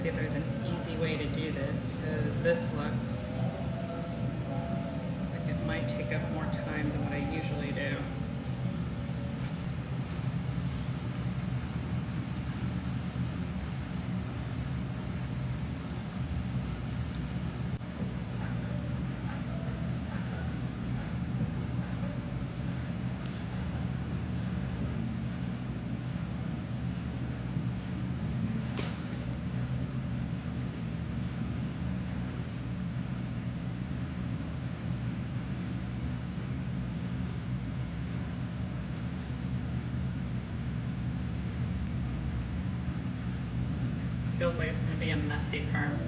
see if there's an easy way to do this, because this looks like it might take up more time than what I usually do. Feels like it's going to be a messy perm.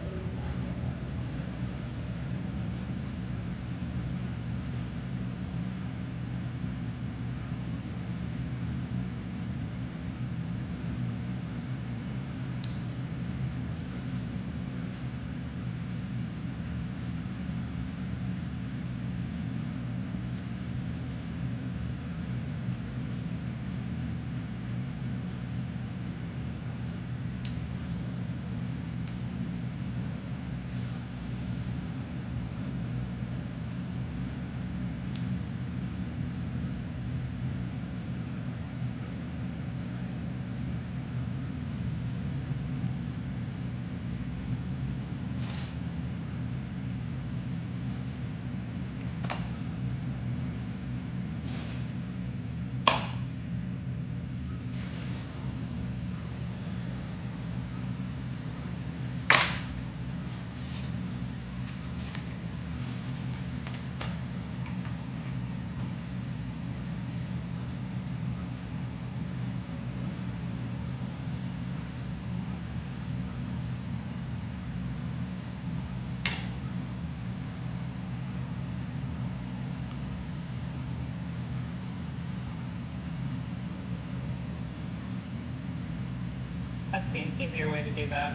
Must be an easier way to do that.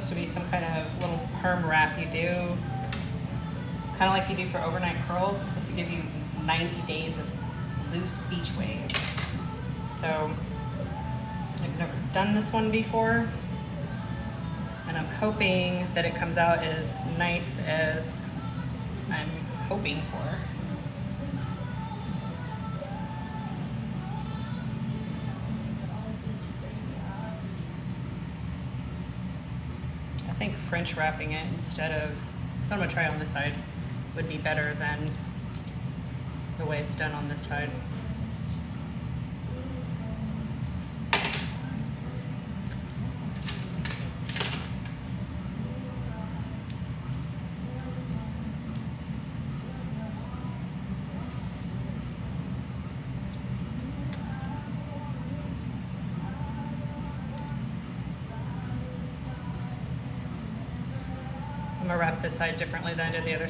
supposed to be some kind of little perm wrap you do, kind of like you do for overnight curls. It's supposed to give you 90 days of loose beach waves. So I've never done this one before, and I'm hoping that it comes out as nice as I'm hoping for. I think French wrapping it instead of, so I'm gonna try on this side, would be better than the way it's done on this side. I'm gonna wrap this side differently than I did the other.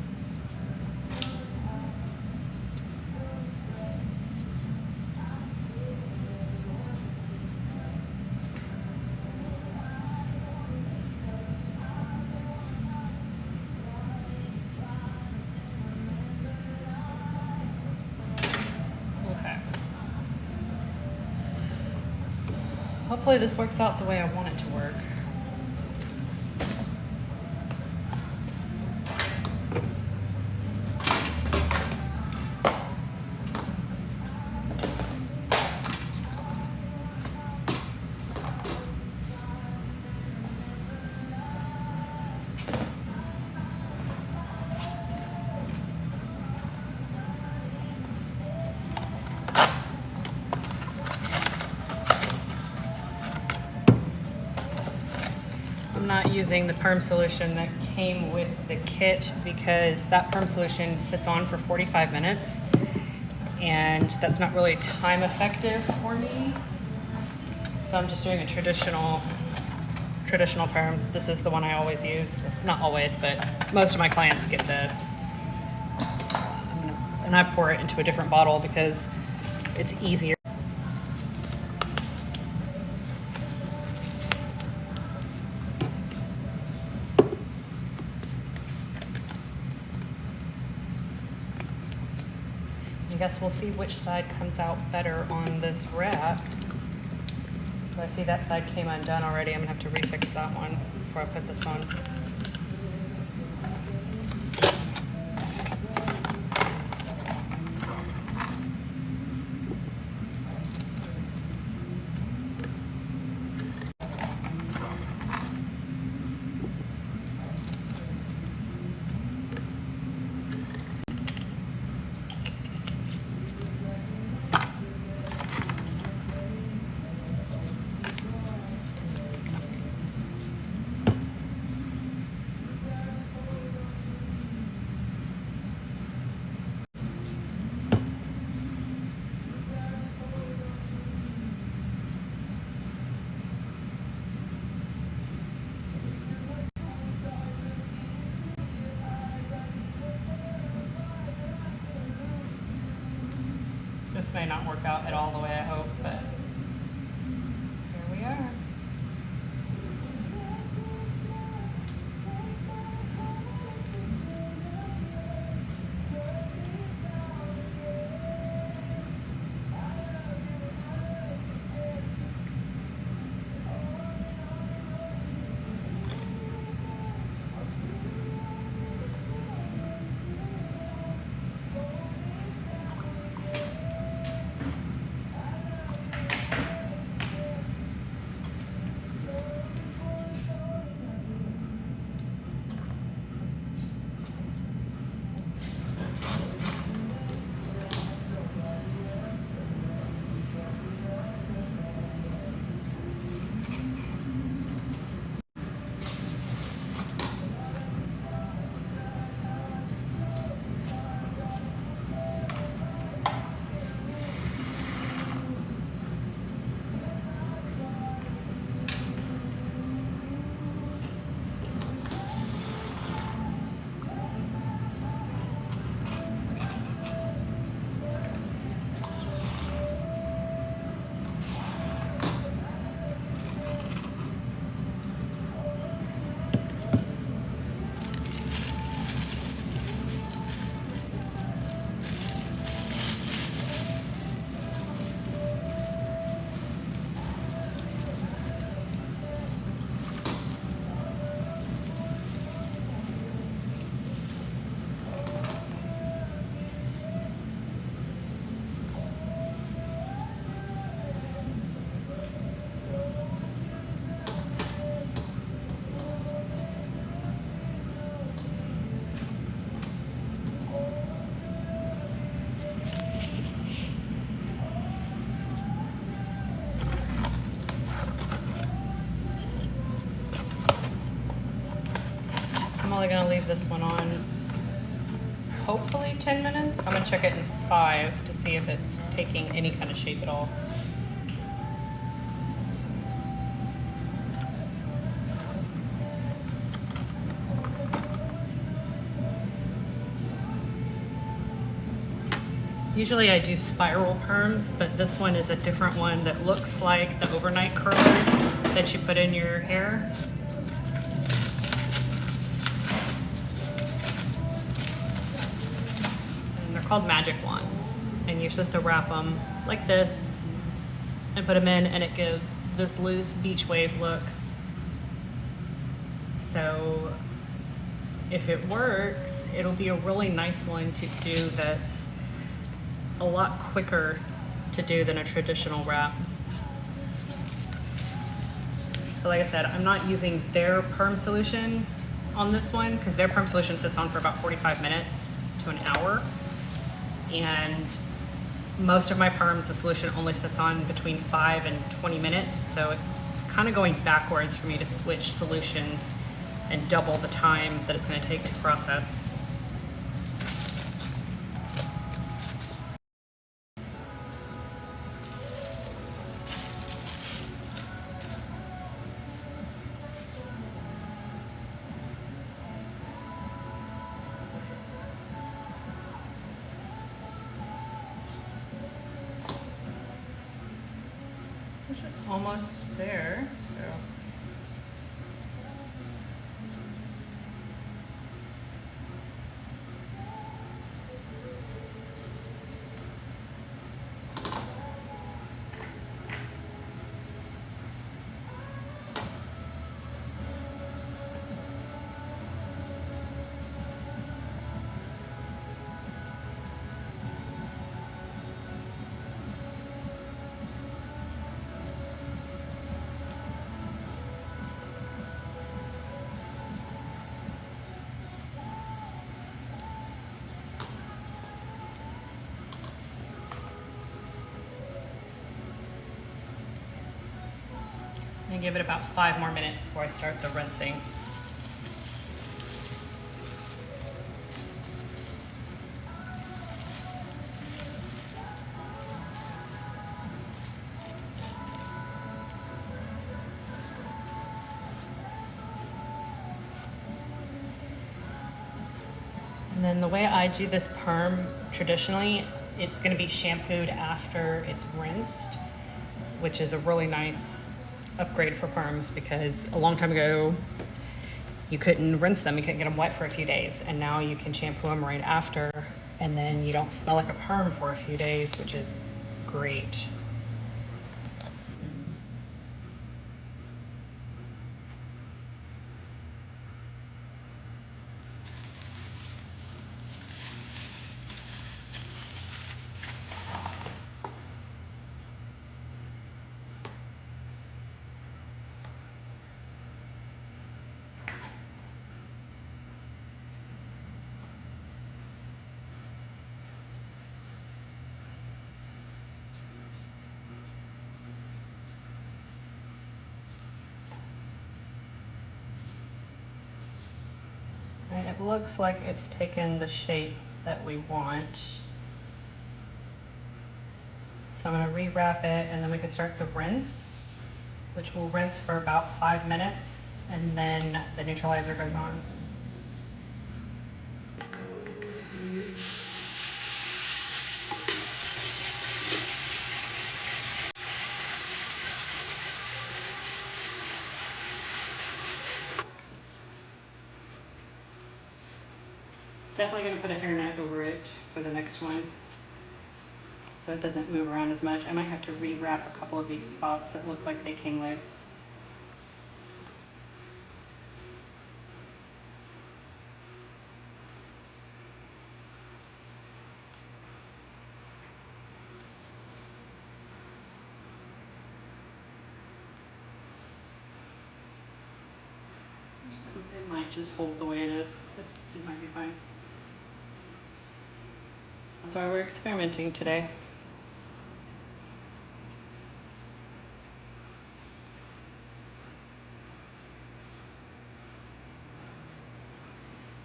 Okay. Hopefully this works out the way I want it to work. I'm not using the perm solution that came with the kit because that perm solution sits on for 45 minutes and that's not really time effective for me. So I'm just doing a traditional perm. This is the one I always use. Not always, but most of my clients get this. And I pour it into a different bottle because it's easier. I guess we'll see which side comes out better on this wrap. I see that side came undone already. I'm gonna have to refix that one before I put this on. This may not work out at all the way I hope, but here we are. I'm only gonna leave this one on hopefully 10 minutes. I'm gonna check it in 5 to see if it's taking any kind of shape at all. Usually I do spiral perms, but this one is a different one that looks like the overnight curlers that you put in your hair. And they're called magic wands. And you're supposed to wrap them like this and put them in, and it gives this loose beach wave look. So if it works, it'll be a really nice one to do that's a lot quicker to do than a traditional wrap. But like I said, I'm not using their perm solution on this one because their perm solution sits on for about 45 minutes to an hour. And most of my perms, the solution only sits on between 5 and 20 minutes. So it's kind of going backwards for me to switch solutions and double the time that it's going to take to process. It's almost there, so. And give it about 5 more minutes before I start the rinsing. And then the way I do this perm traditionally, it's going to be shampooed after it's rinsed, which is a really nice upgrade for perms because a long time ago you couldn't rinse them, you couldn't get them wet for a few days, and now you can shampoo them right after, and then you don't smell like a perm for a few days, which is great. And it looks like it's taken the shape that we want. So I'm going to rewrap it, and then we can start the rinse, which will rinse for about 5 minutes, and then the neutralizer goes on. Definitely going to put a hairnet over it for the next one so it doesn't move around as much. I might have to rewrap a couple of these spots that look like they came loose. It might just hold the way it is. It might be fine. That's why we're experimenting today.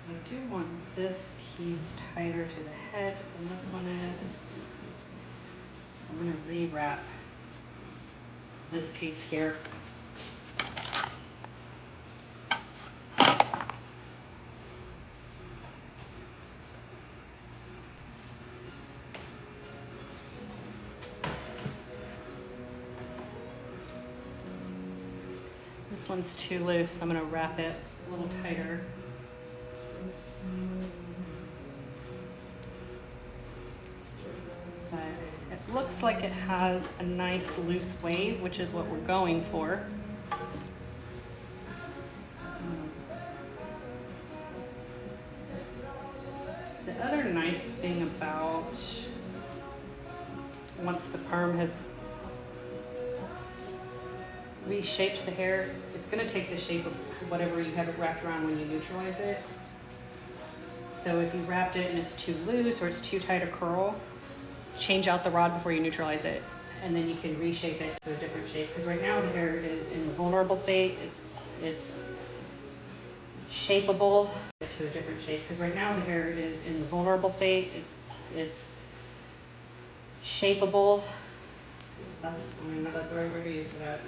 I do want this piece tighter to the head than this one is. So I'm going to rewrap this piece here. This one's too loose, I'm going to wrap it a little tighter. But it looks like it has a nice loose wave, which is what we're going for. The other nice thing about once the perm has reshaped the hair, it's going to take the shape of whatever you have it wrapped around when you neutralize it. So if you wrapped it and it's too loose or it's too tight a curl, change out the rod before you neutralize it, and then you can reshape it to a different shape. Because right now the hair is in the vulnerable state. It's shapeable to a different shape. Because right now the hair is in the vulnerable state. It's shapeable. I don't know if that's the right word to use for that.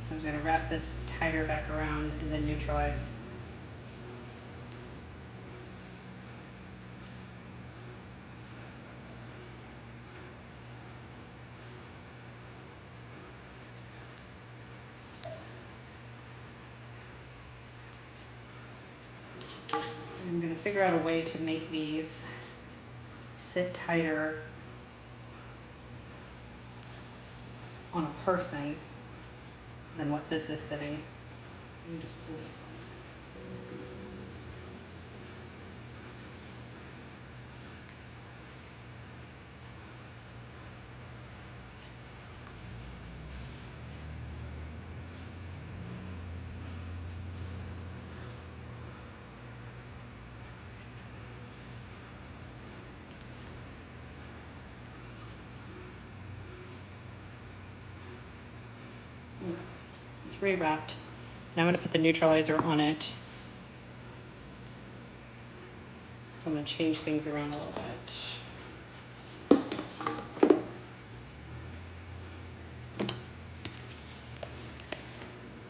So I'm just going to wrap this tighter back around and then neutralize. I'm going to figure out a way to make these sit tighter on a person than what this is sitting. Let me just pull this on. It's rewrapped. Now I'm going to put the neutralizer on it. So I'm going to change things around a little bit.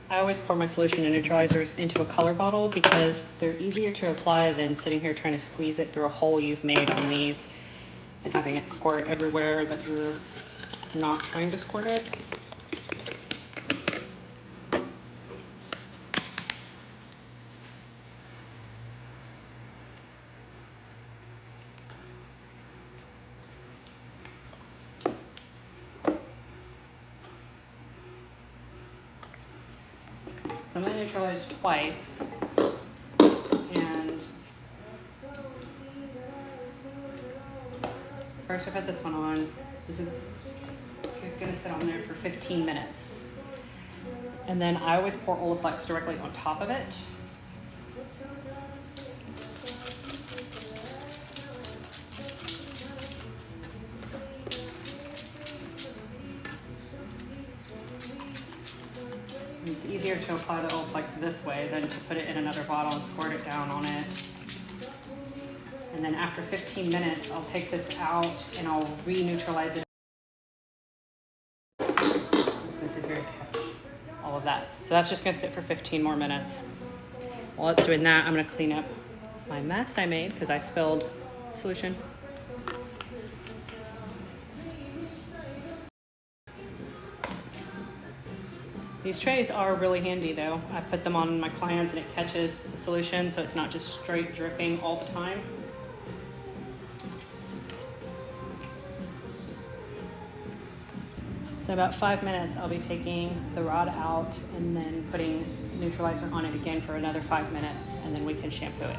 I always pour my solution and neutralizers into a color bottle because they're easier to apply than sitting here trying to squeeze it through a hole you've made on these and having it squirt everywhere that you're not trying to squirt it. So I'm going to neutralize twice, and first I put this one on. This is going to sit on there for 15 minutes. And then I always pour Olaplex directly on top of it. It's easier to apply the Olaplex this way than to put it in another bottle and squirt it down on it. And then after 15 minutes, I'll take this out and I'll re-neutralize it. It's gonna sit here and catch all of that. So that's just gonna sit for 15 more minutes. While it's doing that, I'm gonna clean up my mess I made because I spilled solution. These trays are really handy though. I put them on my clients and it catches the solution so it's not just straight dripping all the time. So about 5 minutes I'll be taking the rod out and then putting neutralizer on it again for another 5 minutes and then we can shampoo it.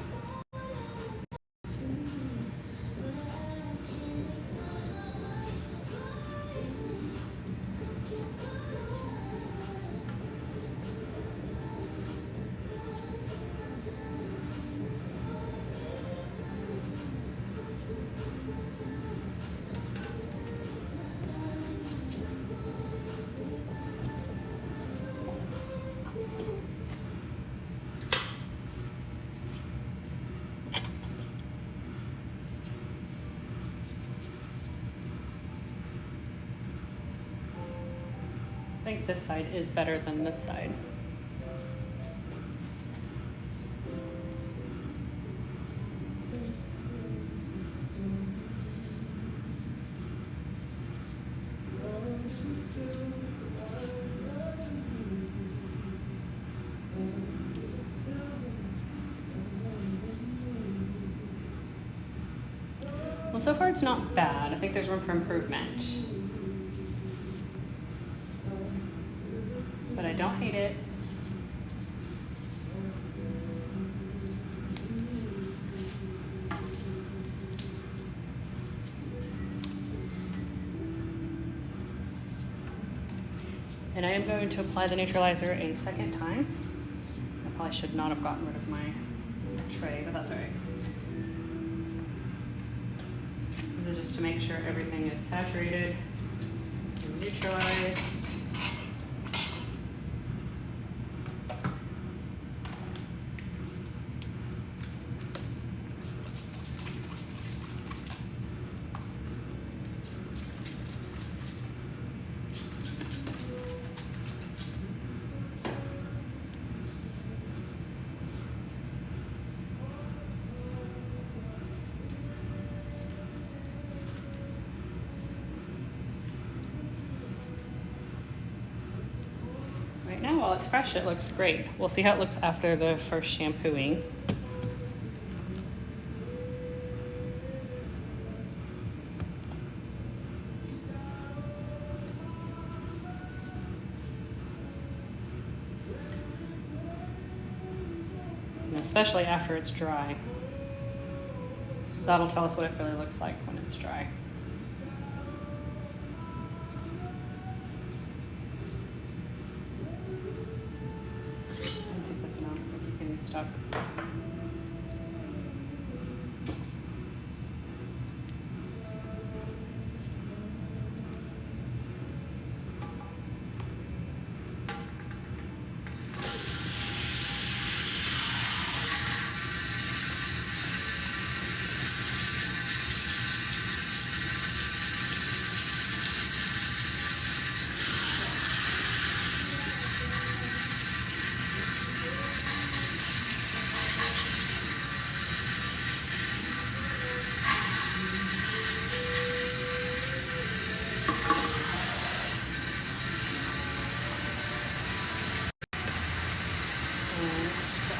think this side is better than this side. Well, so far it's not bad. I think there's room for improvement. But I don't hate it. And I am going to apply the neutralizer a second time. I probably should not have gotten rid of my tray, but that's all right. This is just to make sure everything is saturated and neutralized. Right now, while it's fresh, it looks great. We'll see how it looks after the first shampooing. And especially after it's dry. That'll tell us what it really looks like when it's dry. Stuck.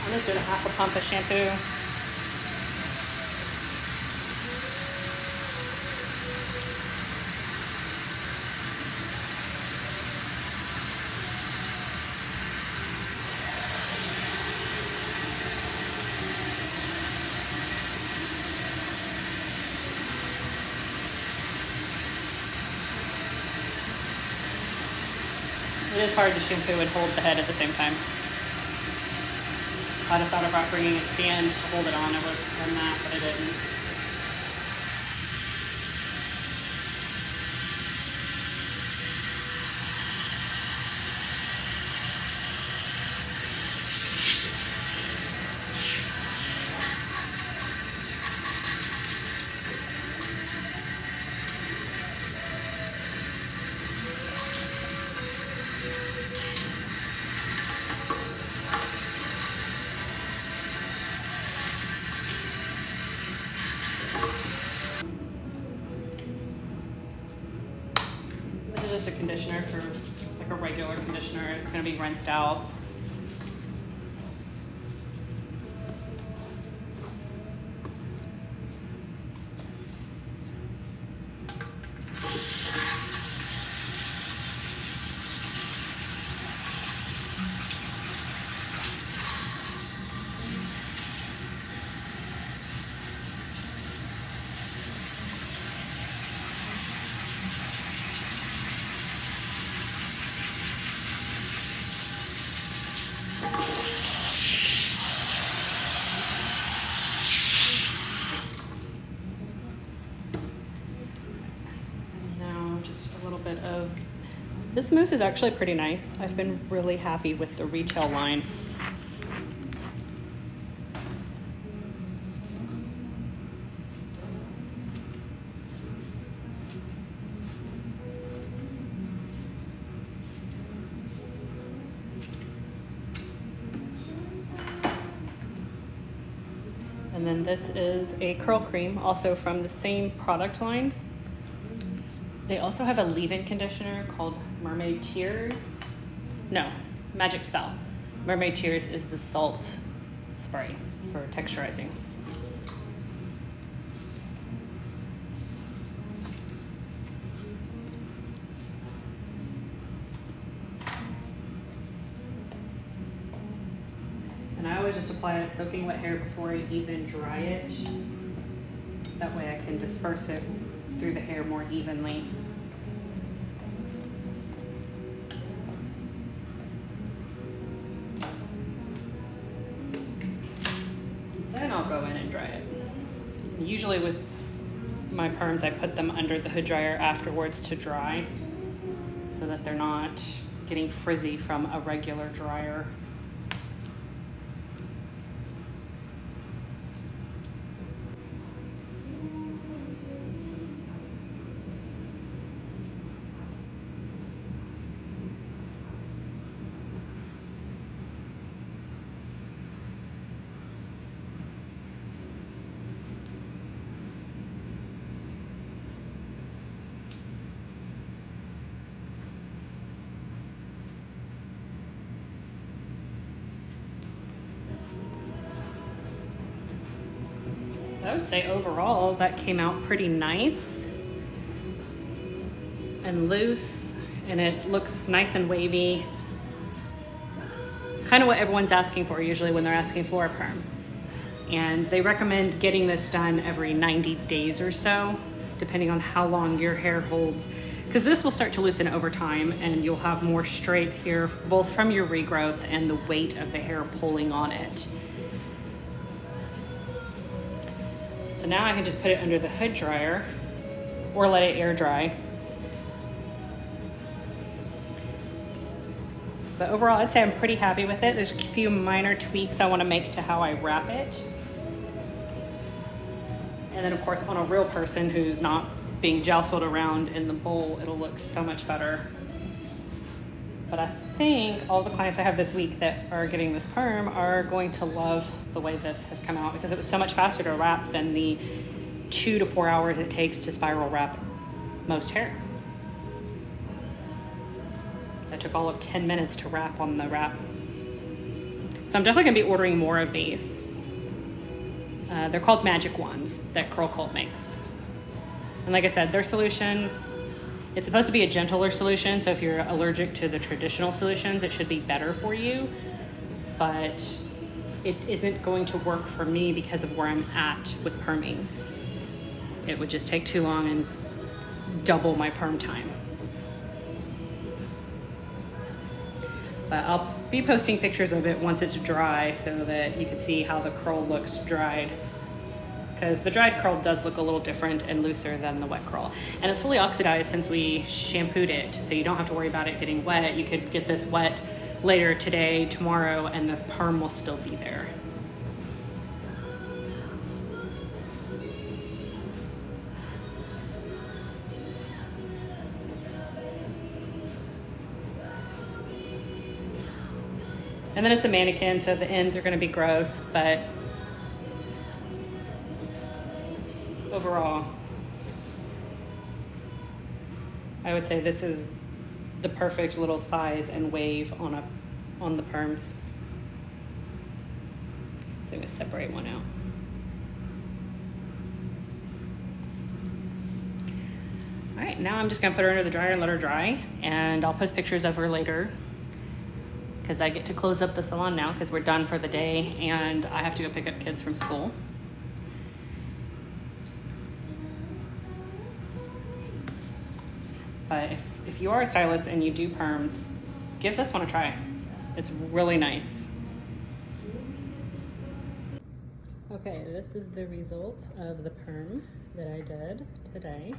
I'm just doing a half a pump of shampoo. It is hard to shampoo and hold the head at the same time. I'd have thought about bringing a stand to hold it on. I would have done that, but I didn't. Just a conditioner for like a regular conditioner. It's going to be rinsed out. This mousse is actually pretty nice. I've been really happy with the retail line. And then this is a curl cream, also from the same product line. They also have a leave-in conditioner called Mermaid Tears. No, Magic Spell. Mermaid Tears is the salt spray for texturizing. And I always just apply it soaking wet hair before I even dry it. That way I can disperse it through the hair more evenly. Then I'll go in and dry it. Usually with my perms, I put them under the hood dryer afterwards to dry so that they're not getting frizzy from a regular dryer. I would say overall that came out pretty nice and loose, and it looks nice and wavy. Kind of what everyone's asking for usually when they're asking for a perm. And they recommend getting this done every 90 days or so, depending on how long your hair holds, because this will start to loosen over time and you'll have more straight hair, both from your regrowth and the weight of the hair pulling on it. So now I can just put it under the hood dryer or let it air dry. But overall, I'd say I'm pretty happy with it. There's a few minor tweaks I want to make to how I wrap it. And then of course, on a real person who's not being jostled around in the bowl, it'll look so much better. But I think all the clients I have this week that are getting this perm are going to love the way this has come out, because it was so much faster to wrap than the 2 to 4 hours it takes to spiral wrap most hair. That took all of 10 minutes to wrap on the wrap. So I'm definitely gonna be ordering more of these. They're called Magic Wands that Curl Cult makes. And like I said, their solution, it's supposed to be a gentler solution, so if you're allergic to the traditional solutions, it should be better for you. But it isn't going to work for me because of where I'm at with perming. It would just take too long and double my perm time. But I'll be posting pictures of it once it's dry so that you can see how the curl looks dried. Because the dried curl does look a little different and looser than the wet curl. And it's fully oxidized since we shampooed it, so you don't have to worry about it getting wet. You could get this wet later today, tomorrow, and the perm will still be there. And then it's a mannequin, so the ends are gonna be gross, but overall, I would say this is the perfect little size and wave on the perms. So I'm gonna separate one out. All right, now I'm just gonna put her under the dryer and let her dry, and I'll post pictures of her later, because I get to close up the salon now because we're done for the day and I have to go pick up kids from school. But if you are a stylist and you do perms, give this one a try. It's really nice. Okay, this is the result of the perm that I did today.